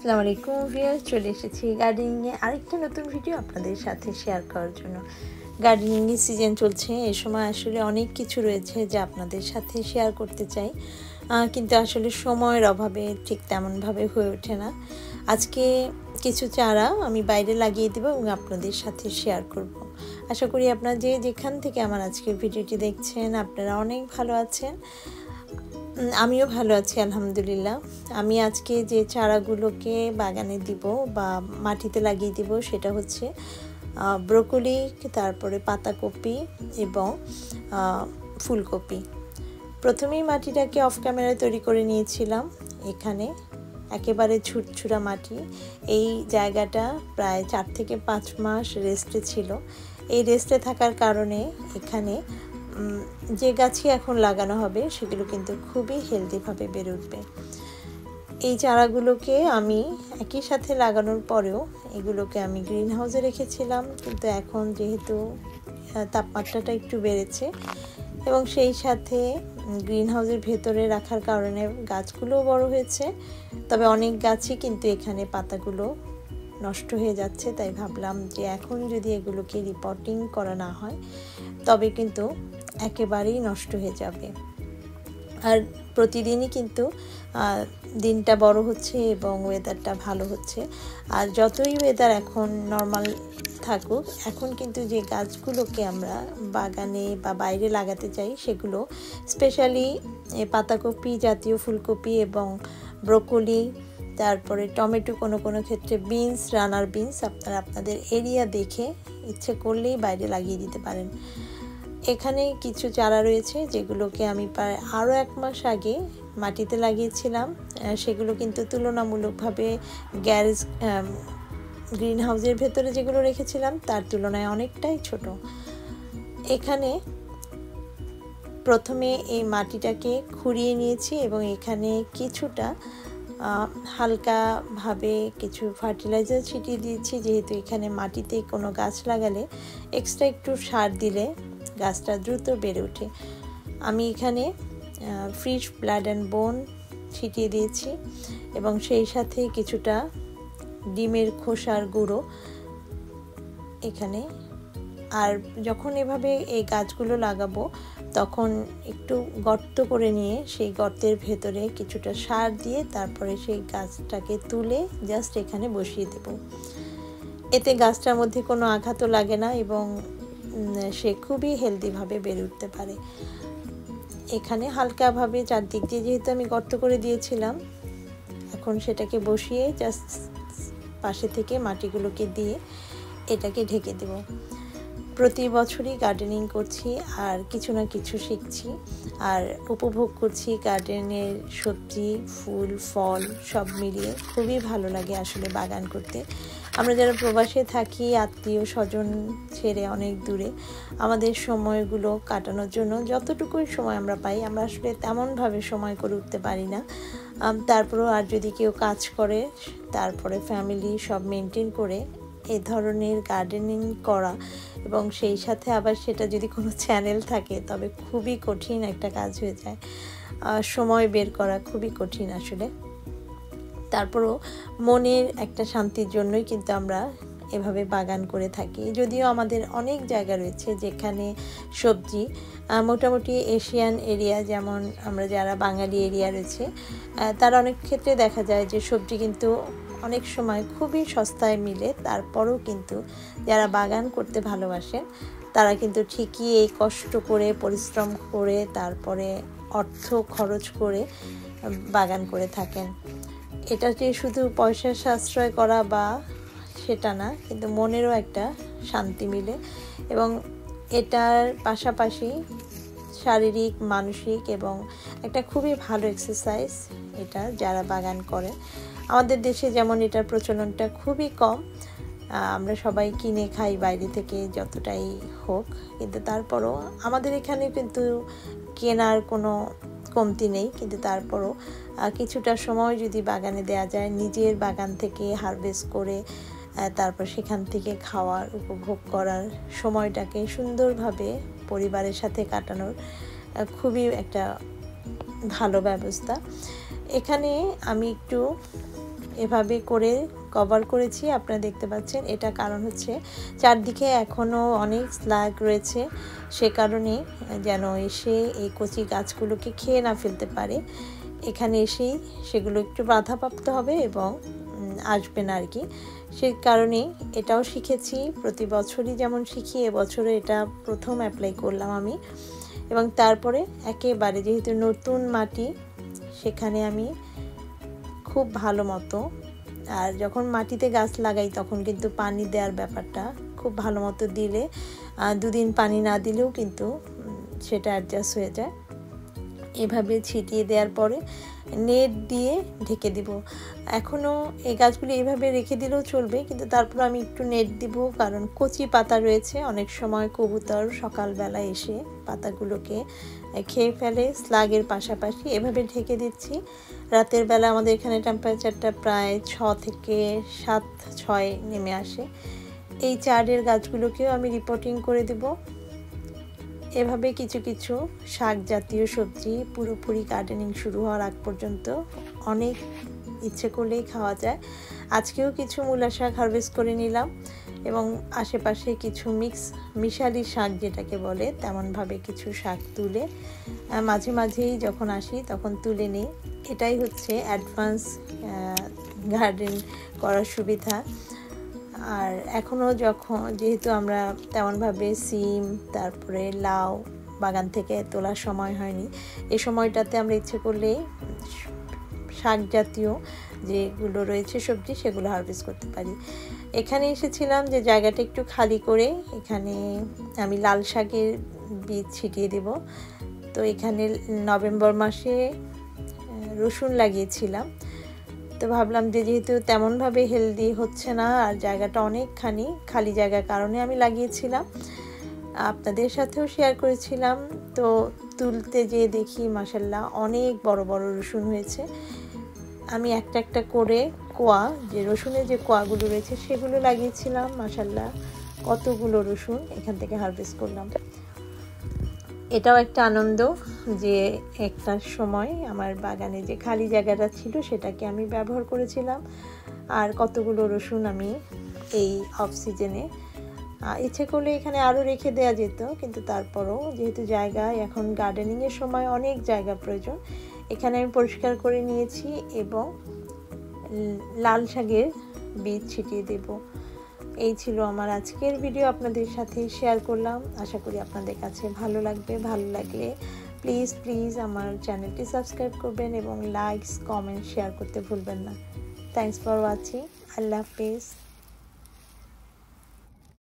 আসসালামু আলাইকুম ভিউয়ার্স, চলে এসেছি গার্ডেনিংয়ে আরেকটা নতুন ভিডিও আপনাদের সাথে শেয়ার করার জন্য। গার্ডেনিংয়ের সিজন চলছে, এই সময় আসলে অনেক কিছু রয়েছে যা আপনাদের সাথে শেয়ার করতে চাই, কিন্তু আসলে সময়ের অভাবে ঠিক তেমনভাবে হয়ে ওঠে না। আজকে কিছু চারা আমি বাইরে লাগিয়ে দেবো এবং আপনাদের সাথে শেয়ার করব। আশা করি আপনারা যেখান থেকে আমার আজকের ভিডিওটি দেখছেন আপনারা অনেক ভালো আছেন। আমিও ভালো আছি আলহামদুলিল্লাহ। আমি আজকে যে চারাগুলোকে বাগানে দিব বা মাটিতে লাগিয়ে দিব সেটা হচ্ছে ব্রোকলি, তারপরে পাতাকপি এবং ফুলকপি। প্রথমেই মাটিটাকে অফ ক্যামেরায় তৈরি করে নিয়েছিলাম। এখানে একেবারে ঝুরঝুরা মাটি। এই জায়গাটা প্রায় 4 থেকে 5 মাস রেস্টে ছিল। এই রেস্টে থাকার কারণে এখানে যে গাছই এখন লাগানো হবে সেগুলো কিন্তু খুবই হেলদিভাবে বেড়ে উঠবে। এই চারাগুলোকে আমি একই সাথে লাগানোর পরেও এগুলোকে আমি গ্রিন হাউসে রেখেছিলাম, কিন্তু এখন যেহেতু তাপমাত্রাটা একটু বেড়েছে এবং সেই সাথে গ্রিন হাউসের ভেতরে রাখার কারণে গাছগুলোও বড় হয়েছে, তবে অনেক গাছই কিন্তু এখানে পাতাগুলো নষ্ট হয়ে যাচ্ছে। তাই ভাবলাম যে এখন যদি এগুলোকে রিপোর্টিং করা না হয় তবে কিন্তু একেবারেই নষ্ট হয়ে যাবে। আর প্রতিদিনই কিন্তু দিনটা বড় হচ্ছে এবং ওয়েদারটা ভালো হচ্ছে। আর যতই ওয়েদার এখন নর্মাল থাকুক, এখন কিন্তু যে গাছগুলোকে আমরা বাগানে বা বাইরে লাগাতে চাই সেগুলো স্পেশালি পাতাকপি জাতীয় ফুলকপি এবং ব্রোকলি, তারপরে টমেটো, কোনো ক্ষেত্রে বিনস, রানার বিনস আপনারা আপনাদের এরিয়া দেখে ইচ্ছে করলেই বাইরে লাগিয়ে দিতে পারেন। এখানে কিছু চারা রয়েছে যেগুলোকে আমি প্রায় আরও 1 মাস আগে মাটিতে লাগিয়েছিলাম। সেগুলো কিন্তু তুলনামূলকভাবে গ্রিন হাউসের ভেতরে যেগুলো রেখেছিলাম তার তুলনায় অনেকটাই ছোট। এখানে প্রথমে এই মাটিটাকে খুঁড়িয়ে নিয়েছি এবং এখানে কিছুটা হালকাভাবে কিছু ফার্টিলাইজার ছিটিয়ে দিয়েছি, যেহেতু এখানে মাটিতে কোনো গাছ লাগালে এক্সট্রা একটু সার দিলে গাছটা দ্রুত বেড়ে ওঠে। আমি এখানে ফ্রিশ ব্লাড অ্যান্ড বোন ছিটিয়ে দিয়েছি এবং সেই সাথে কিছুটা ডিমের খোসার গুঁড়ো এখানে। আর যখন এভাবে এই গাছগুলো লাগাবো তখন একটু গর্ত করে নিয়ে সেই গর্তের ভেতরে কিছুটা সার দিয়ে তারপরে সেই গাছটাকে তুলে জাস্ট এখানে বসিয়ে দেব। এতে গাছটার মধ্যে কোনো আঘাতও লাগে না এবং সে খুবই হেলদিভাবে বেড়ে উঠতে পারে। এখানে হালকাভাবে চারদিক দিয়ে যেহেতু আমি গর্ত করে দিয়েছিলাম, এখন সেটাকে বসিয়ে জাস্ট পাশে থেকে মাটিগুলোকে দিয়ে এটাকে ঢেকে দেব। প্রতি বছরই গার্ডেনিং করছি আর কিছু না কিছু শিখছি আর উপভোগ করছি। গার্ডেনের সবজি, ফুল, ফল সব মিলিয়ে খুবই ভালো লাগে আসলে বাগান করতে। আমরা যারা প্রবাসে থাকি, আত্মীয় স্বজন ছেড়ে অনেক দূরে, আমাদের সময়গুলো কাটানোর জন্য যতটুকুই সময় আমরা পাই আমরা আসলে তেমনভাবে সময় করে উঠতে পারি না। তারপরেও আর যদি কেউ কাজ করে তারপরে ফ্যামিলি সব মেনটেন করে এ ধরনের গার্ডেনিং করা এবং সেই সাথে আবার সেটা যদি কোনো চ্যানেল থাকে তবে খুবই কঠিন একটা কাজ হয়ে যায়। সময় বের করা খুবই কঠিন আসলে। তারপরও মনের একটা শান্তির জন্যই কিন্তু আমরা এভাবে বাগান করে থাকি। যদিও আমাদের অনেক জায়গা রয়েছে যেখানে সবজি মোটামুটি এশিয়ান এরিয়া, যেমন আমরা যারা বাঙালি এরিয়া রয়েছে তার অনেক ক্ষেত্রে দেখা যায় যে সবজি কিন্তু অনেক সময় খুবই সস্তায় মিলে। তারপরেও কিন্তু যারা বাগান করতে ভালোবাসেন তারা কিন্তু ঠিকই এই কষ্ট করে পরিশ্রম করে তারপরে অর্থ খরচ করে বাগান করে থাকেন। এটা যে শুধু পয়সা সাশ্রয় করা বা সেটা না, কিন্তু মনেরও একটা শান্তি মিলে এবং এটার পাশাপাশি শারীরিক, মানসিক এবং একটা খুবই ভালো এক্সারসাইজ এটা যারা বাগান করে। আমাদের দেশে যেমন এটার প্রচলনটা খুবই কম, আমরা সবাই কিনে খাই বাইরে থেকে যতটাই হোক, কিন্তু তারপরও আমাদের এখানে কিন্তু কেনার কোনো কমতি নেই। কিন্তু তারপরও কিছুটা সময় যদি বাগানে দেওয়া যায়, নিজের বাগান থেকে হারভেস্ট করে তারপর সেখান থেকে খাওয়ার, উপভোগ করার সময়টাকে সুন্দরভাবে পরিবারের সাথে কাটানোর খুবই একটা ভালো ব্যবস্থা। এখানে আমি একটু এভাবে করে কভার করেছি, আপনারা দেখতে পাচ্ছেন। এটা কারণ হচ্ছে চারদিকে এখনও অনেক স্লাগ রয়েছে, সে কারণে যেন এসে এই কচি গাছগুলোকে খেয়ে না ফেলতে পারে। এখানে এসেই সেগুলো একটু বাধাপ্রাপ্ত হবে এবং আসবে না আর কি। সে কারণে এটাও শিখেছি, প্রতি বছরই যেমন শিখি, এবছরে এটা প্রথম অ্যাপ্লাই করলাম আমি। এবং তারপরে একেবারে যেহেতু নতুন মাটি, সেখানে আমি খুব ভালো মতো, আর যখন মাটিতে গাছ লাগাই তখন কিন্তু পানি দেওয়ার ব্যাপারটা খুব ভালো মতো দিলে, 2 দিন পানি না দিলেও কিন্তু সেটা অ্যাডজাস্ট হয়ে যায়। এভাবে ছিটিয়ে দেওয়ার পরে নেট দিয়ে ঢেকে দিব। এখনও এই গাছগুলি এইভাবে রেখে দিলেও চলবে, কিন্তু তারপর আমি একটু নেট দিব, কারণ কচি পাতা রয়েছে। অনেক সময় কবুতর সকালবেলা এসে পাতাগুলোকে খেয়ে ফেলে স্লাগের পাশাপাশি। এভাবে ঢেকে দিচ্ছি। রাতের বেলা আমাদের এখানে টেম্পারেচারটা প্রায় 6 থেকে 7-6 নেমে আসে। এই চারের গাছগুলোকেও আমি রিপোর্টিং করে দেব। এভাবে কিছু কিছু শাক জাতীয় সবজি পুরোপুরি গার্ডেনিং শুরু হওয়ার আগ পর্যন্ত অনেক ইচ্ছে করলেই খাওয়া যায়। আজকেও কিছু মূলা শাক হারভেস্ট করে নিলাম এবং আশেপাশে কিছু মিশালি শাক যেটাকে বলে, তেমনভাবে কিছু শাক তুলে মাঝে মাঝেই যখন আসি তখন তুলে নিই। এটাই হচ্ছে অ্যাডভান্স গার্ডেন করার সুবিধা। আর এখনও যেহেতু আমরা তেমনভাবে সিম তারপরে লাউ বাগান থেকে তোলার সময় হয়নি, এই সময়টাতে আমরা ইচ্ছে করলেই শাক জাতীয় যেগুলো রয়েছে সবজি সেগুলো হারভেস্ট করতে পারি। এখানে এসেছিলাম যে জায়গাটা একটু খালি করে এখানে আমি লাল শাকের বীজ ছিটিয়ে দেব। তো এখানে নভেম্বর মাসে রসুন লাগিয়েছিলাম। তো ভাবলাম যে যেহেতু তেমনভাবে হেলদি হচ্ছে না আর জায়গাটা অনেকখানি খালি জায়গার কারণে আমি লাগিয়েছিলাম, আপনাদের সাথেও শেয়ার করেছিলাম। তো তুলতে যেয়ে দেখি মাশাআল্লাহ অনেক বড় বড় রসুন হয়েছে। আমি একটা একটা করে কোয়া, যে রসুনের যে কোয়াগুলো রয়েছে সেগুলো লাগিয়েছিলাম। মাশাআল্লাহ কতগুলো রসুন এখান থেকে হারভেস্ট করলাম। এটাও একটা আনন্দ যে একটা সময় আমার বাগানে যে খালি জায়গাটা ছিল সেটাকে আমি ব্যবহার করেছিলাম। আর কতগুলো রসুন আমি এই অফ সিজনে ইচ্ছে করলে এখানে আরও রেখে দেওয়া যেত, কিন্তু তারপরও যেহেতু জায়গায় এখন গার্ডেনিংয়ের সময় অনেক জায়গা প্রয়োজন, এখানে আমি পরিষ্কার করে নিয়েছি এবং লাল শাকের বীজ ছিটিয়ে দেব। এই ছিল আমার আজকের ভিডিও, আপনাদের সাথে শেয়ার করলাম। আশা করি আপনাদের কাছে ভালো লাগবে। ভালো লাগলে প্লিজ আমার চ্যানেলটি সাবস্ক্রাইব করবেন এবং লাইকস কমেন্ট শেয়ার করতে ভুলবেন না। Thanks for watching. আল্লাহ হাফেজ।